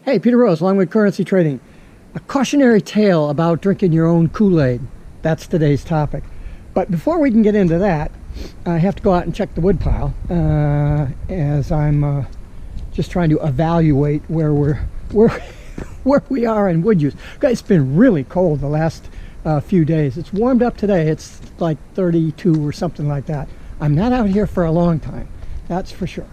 Hey, Peter Rose, Longwood Currency Trading. A cautionary tale about drinking your own Kool-Aid. That's today's topic. But before we can get into that, I have to go out and check the wood pile as I'm just trying to evaluate where we are in wood use. It's been really cold the last few days. It's warmed up today. It's like 32 or something like that. I'm not out here for a long time, that's for sure.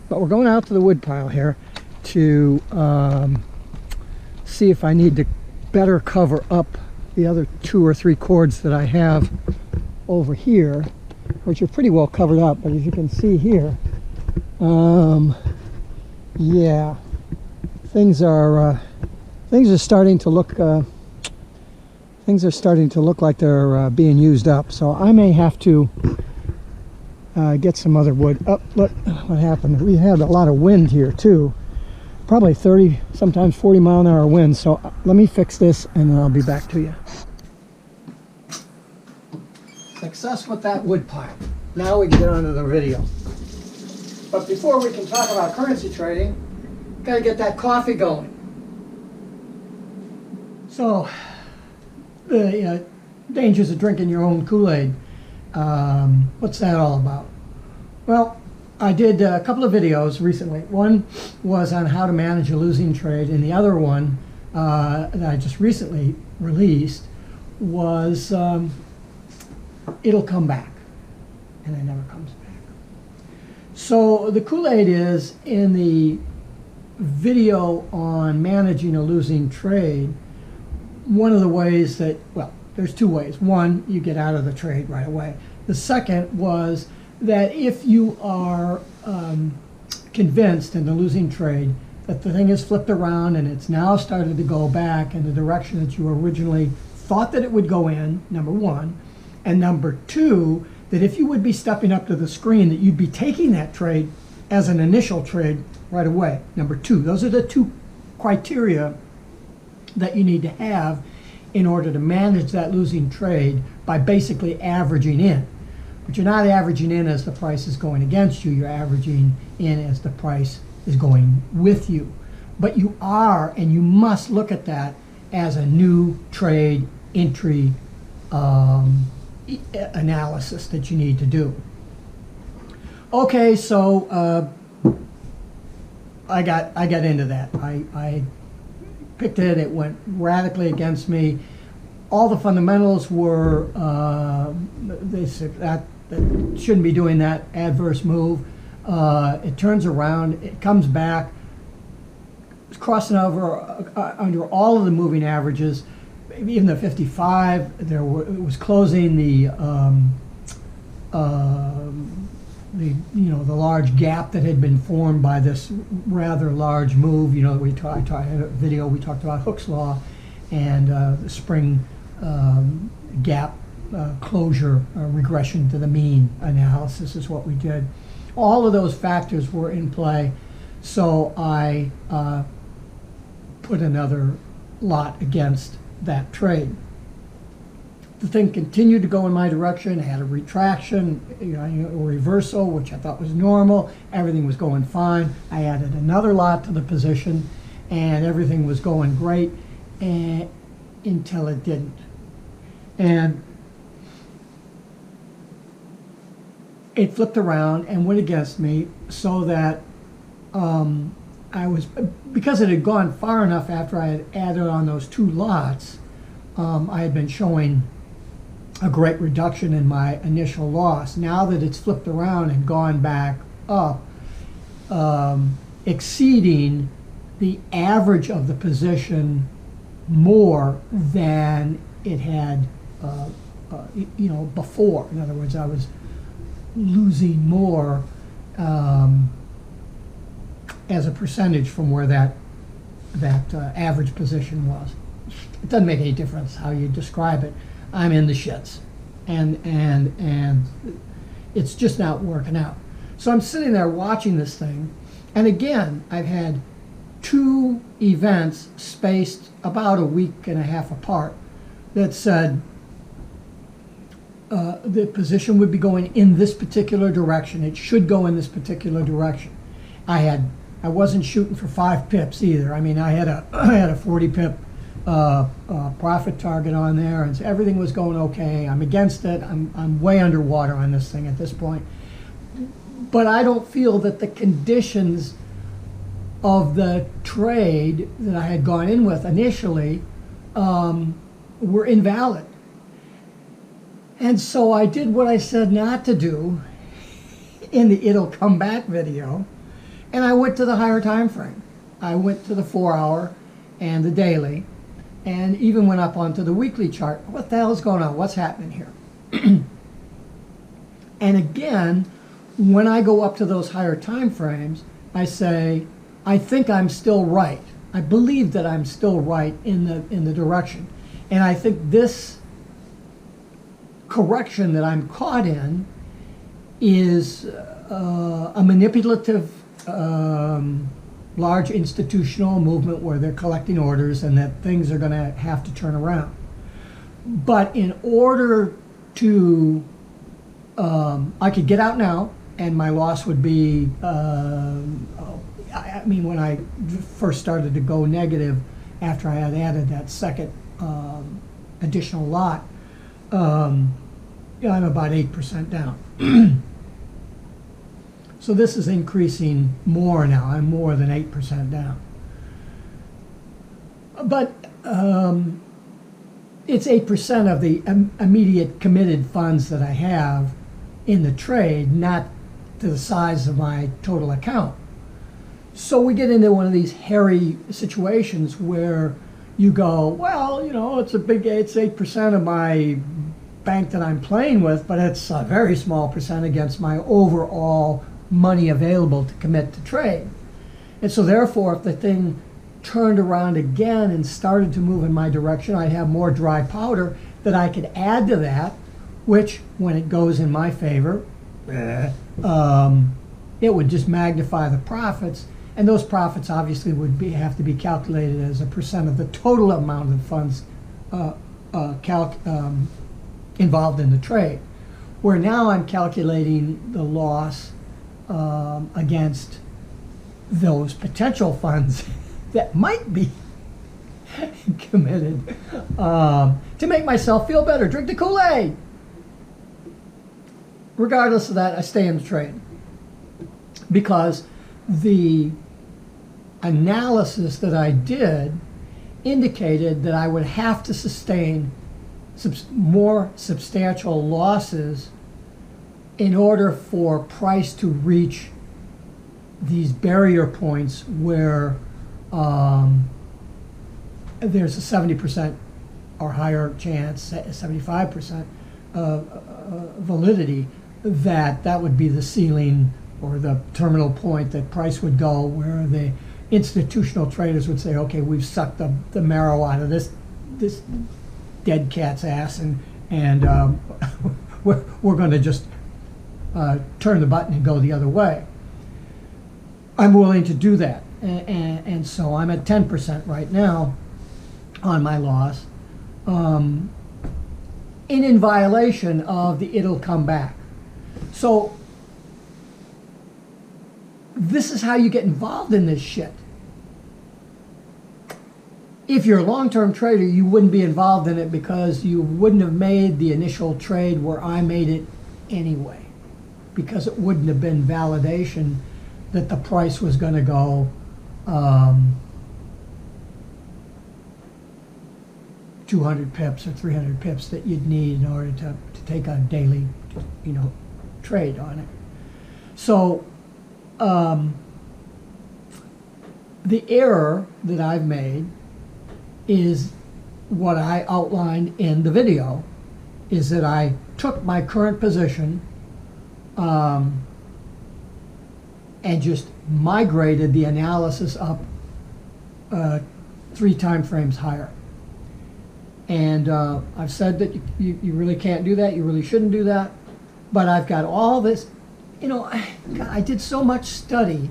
But we're going out to the wood pile here to see if I need to better cover up the other 2 or 3 cords that I have over here, which are pretty well covered up. But as you can see here, yeah, things are starting to look like they're being used up. So I may have to get some other wood. Oh, look what happened. We had a lot of wind here too. Probably 30, sometimes 40 mile an hour wind. So let me fix this and then I'll be back to you. Success with that wood pile. Now we can get on to the video. But before we can talk about currency trading, gotta get that coffee going. So, the dangers of drinking your own Kool-Aid. What's that all about? Well, I did a couple of videos recently. One was on how to manage a losing trade, and the other one that I just recently released was it'll come back, and it never comes back. So the Kool-Aid is in the video on managing a losing trade. One of the ways that, well, there's 2 ways. One, you get out of the trade right away. The second was that if you are convinced in the losing trade that the thing is flipped around and it's now started to go back in the direction that you originally thought that it would go in, number 1, and number 2, that if you would be stepping up to the screen, that you'd be taking that trade as an initial trade right away. Number 2, those are the 2 criteria that you need to have in order to manage that losing trade by basically averaging in. But you're not averaging in as the price is going against you, you're averaging in as the price is going with you. But you are, and you must look at that as a new trade entry analysis that you need to do. Okay, so I got into that. I picked it, it went radically against me. All the fundamentals were, they said that shouldn't be doing that adverse move. It turns around, it comes back, it's crossing over under all of the moving averages, even the 55. It was closing the large gap that had been formed by this rather large move. You know, I had a video, we talked about Hooke's law and the spring gap closure regression to the mean analysis is what we did. All of those factors were in play, so I put another lot against that trade. The thing continued to go in my direction. I had a retraction, a reversal, which I thought was normal. Everything was going fine. I added another lot to the position, and everything was going great until it didn't. And it flipped around and went against me, so that because it had gone far enough after I had added on those 2 lots, I had been showing a great reduction in my initial loss. Now that it's flipped around and gone back up, exceeding the average of the position more than it had before. In other words, I was losing more as a percentage from where that average position was. It doesn't make any difference how you describe it. I'm in the shits, and it's just not working out. So I'm sitting there watching this thing, and again, I've had 2 events spaced about a week and a half apart that said the position would be going in this particular direction. It should go in this particular direction. I had I wasn't shooting for 5 pips either. I mean, I had a 40 pip profit target on there, and so everything was going okay. I'm against it. I'm way underwater on this thing at this point. But I don't feel that the conditions of the trade that I had gone in with initially were invalid. And so I did what I said not to do in the It'll Come Back video, and I went to the higher time frame. I went to the 4-hour and the daily, and even went up onto the weekly chart. What the hell is going on? What's happening here? And again, when I go up to those higher time frames, I say, I think I'm still right. I believe that I'm still right in the direction. And I think this correction that I'm caught in is a manipulative large institutional movement where they're collecting orders and that things are going to have to turn around. But in order to, I could get out now and my loss would be, I mean, when I first started to go negative after I had added that second additional lot, I'm about 8% down. So this is increasing more now. I'm more than 8% down. But it's 8% of the immediate committed funds that I have in the trade, not to the size of my total account. So we get into one of these hairy situations where you go, well, you know, it's 8% of my bank that I'm playing with, but it's a very small percent against my overall money available to commit to trade. And so therefore, if the thing turned around again and started to move in my direction, I'd have more dry powder that I could add to that, which when it goes in my favor, it would just magnify the profits, and those profits obviously would have to be calculated as a percent of the total amount of funds involved in the trade. Where now I'm calculating the loss against those potential funds that might be committed to make myself feel better. Drink the Kool-Aid. Regardless of that, I stay in the trade because the analysis that I did indicated that I would have to sustain more substantial losses in order for price to reach these barrier points where there's a 70% or higher chance, 75% validity, that would be the ceiling or the terminal point that price would go, where the institutional traders would say, okay, we've sucked the marrow out of this dead cat's ass, and we're going to just turn the button and go the other way. I'm willing to do that, and so I'm at 10% right now on my loss, and in violation of the It'll Come Back. So this is how you get involved in this shit. If you're a long-term trader, you wouldn't be involved in it because you wouldn't have made the initial trade where I made it anyway, because it wouldn't have been validation that the price was going to go 200 pips or 300 pips that you'd need in order to take a daily, trade on it. So the error that I've made is what I outlined in the video, is that I took my current position and just migrated the analysis up 3 time frames higher. And I've said that you really can't do that, you really shouldn't do that, but I've got all this, I did so much study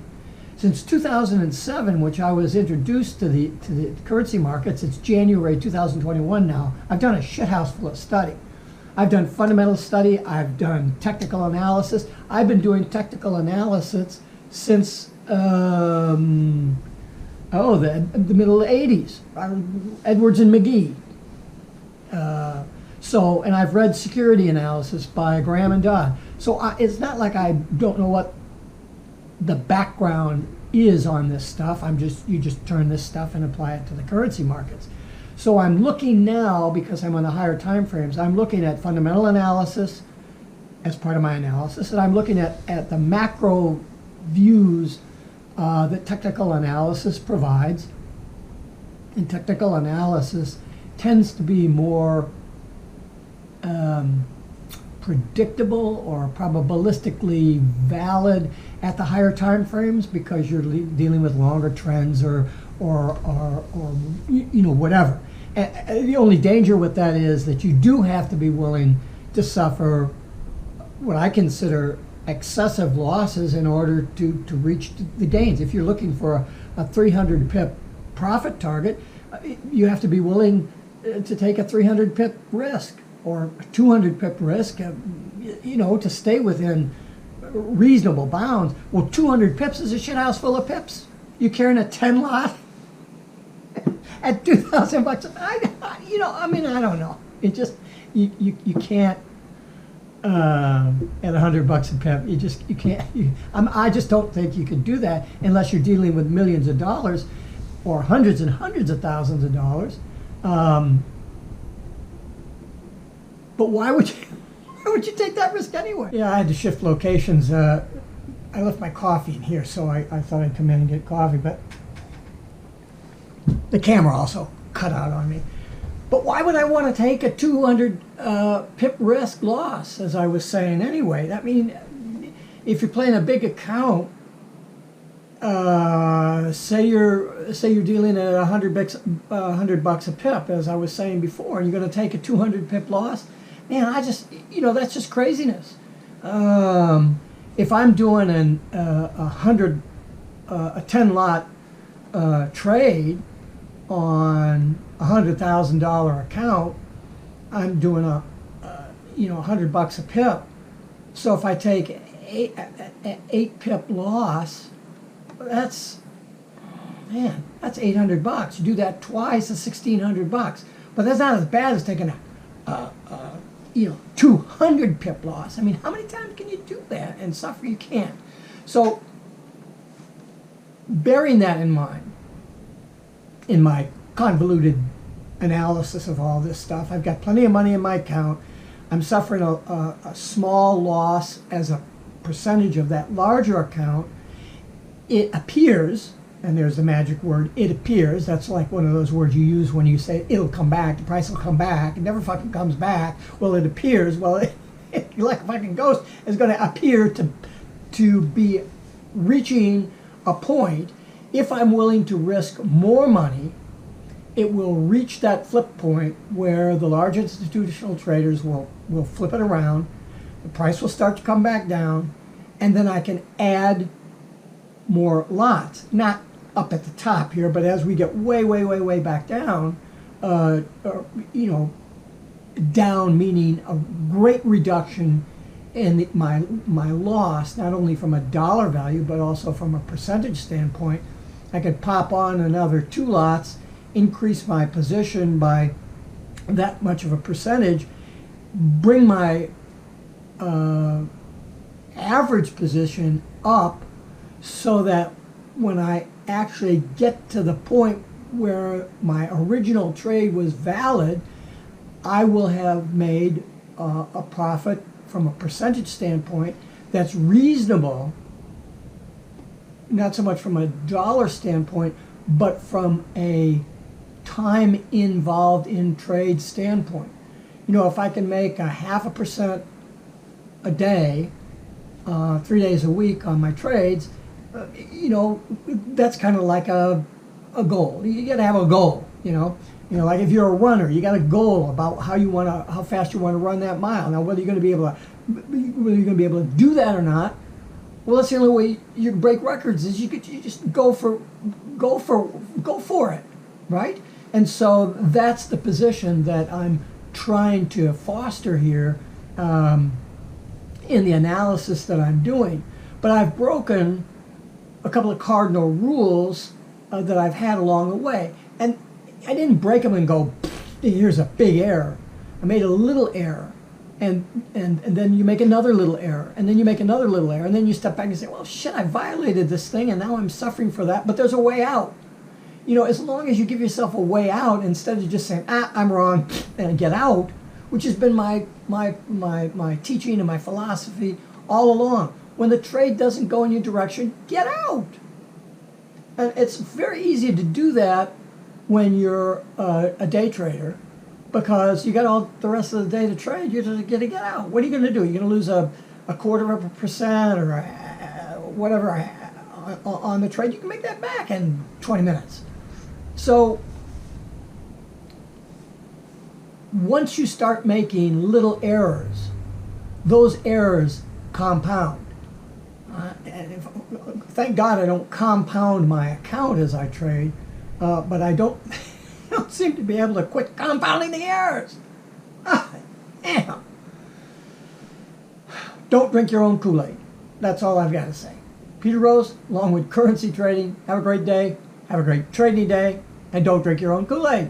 since 2007, which I was introduced to the currency markets. It's January 2021 now. I've done a shithouse full of study. I've done fundamental study, I've done technical analysis. I've been doing technical analysis since The middle 80s, Edwards and McGee. And I've read Security Analysis by Graham and Dodd. So it's not like I don't know what the background is on this stuff. You just turn this stuff and apply it to the currency markets. So I'm looking now, because I'm on the higher time frames, I'm looking at fundamental analysis as part of my analysis, and I'm looking at the macro views that technical analysis provides. And technical analysis tends to be more predictable or probabilistically valid at the higher time frames, because you're dealing with longer trends or whatever. And the only danger with that is that you do have to be willing to suffer what I consider excessive losses in order to reach the gains. If you're looking for a 300 pip profit target, you have to be willing to take a 300 pip risk or a 200 pip risk, to stay within reasonable bounds. Well, 200 pips is a shithouse full of pips. You're carrying a 10 lot at $2,000. I don't know. It just, you can't, at $100 a pip, you can't. I just don't think you can do that unless you're dealing with millions of dollars or hundreds and hundreds of thousands of dollars. But why would you take that risk anyway? Yeah, I had to shift locations. I left my coffee in here, so I thought I'd come in and get coffee, but the camera also cut out on me. But why would I want to take a 200 pip risk loss, as I was saying anyway? I mean, if you're playing a big account, say you're dealing at $100 a pip, as I was saying before, and you're going to take a 200 pip loss, man, that's just craziness. If I'm doing a 10 lot trade on $100,000 account, I'm doing $100 a pip. So if I take eight pip loss, that's $800. You do that twice, it's $1,600. But that's not as bad as taking a 200 pip loss. I mean, how many times can you do that and suffer? You can't. So bearing that in mind, in my convoluted analysis of all this stuff, I've got plenty of money in my account. I'm suffering a small loss as a percentage of that larger account. It appears, and there's the magic word, it appears. That's like one of those words you use when you say it'll come back, the price will come back. It never fucking comes back. Well, it appears. Well, you're like a fucking ghost. It's going to appear to be reaching a point. If I'm willing to risk more money, it will reach that flip point where the large institutional traders will flip it around. The price will start to come back down, and then I can add more lots. Not up at the top here, but as we get way back down, down meaning a great reduction in my loss, not only from a dollar value, but also from a percentage standpoint. I could pop on another 2 lots, increase my position by that much of a percentage, bring my average position up so that when I actually get to the point where my original trade was valid, I will have made a profit from a percentage standpoint that's reasonable, not so much from a dollar standpoint, but from a time involved in trade standpoint. If I can make 0.5% a day, 3 days a week on my trades, that's kind of like a goal. You got to have a goal, like if you're a runner, you got a goal about how fast you want to run that mile. Now, whether you're going to be able to do that or not, well, that's the only way you can break records is you just go for it, right? And so that's the position that I'm trying to foster here in the analysis that I'm doing. But I've broken a couple of cardinal rules that I've had along the way. And I didn't break them and go, here's a big error. I made a little error. And then you make another little error. And then you make another little error. And then you step back and say, well, shit, I violated this thing and now I'm suffering for that. But there's a way out. You know, as long as you give yourself a way out instead of just saying, I'm wrong, and get out, which has been my teaching and my philosophy all along. When the trade doesn't go in your direction, get out. And it's very easy to do that when you're a day trader, because you got all the rest of the day to trade. You're just going to get out. What are you going to do? You're going to lose a 1/4% or whatever on the trade. You can make that back in 20 minutes. So once you start making little errors, those errors compound. Thank God I don't compound my account as I trade, but I don't seem to be able to quit compounding the errors. Damn. Don't drink your own Kool-Aid. That's all I've got to say. Peter Rose, Longwood Currency Trading. Have a great day. Have a great trading day. And don't drink your own Kool-Aid.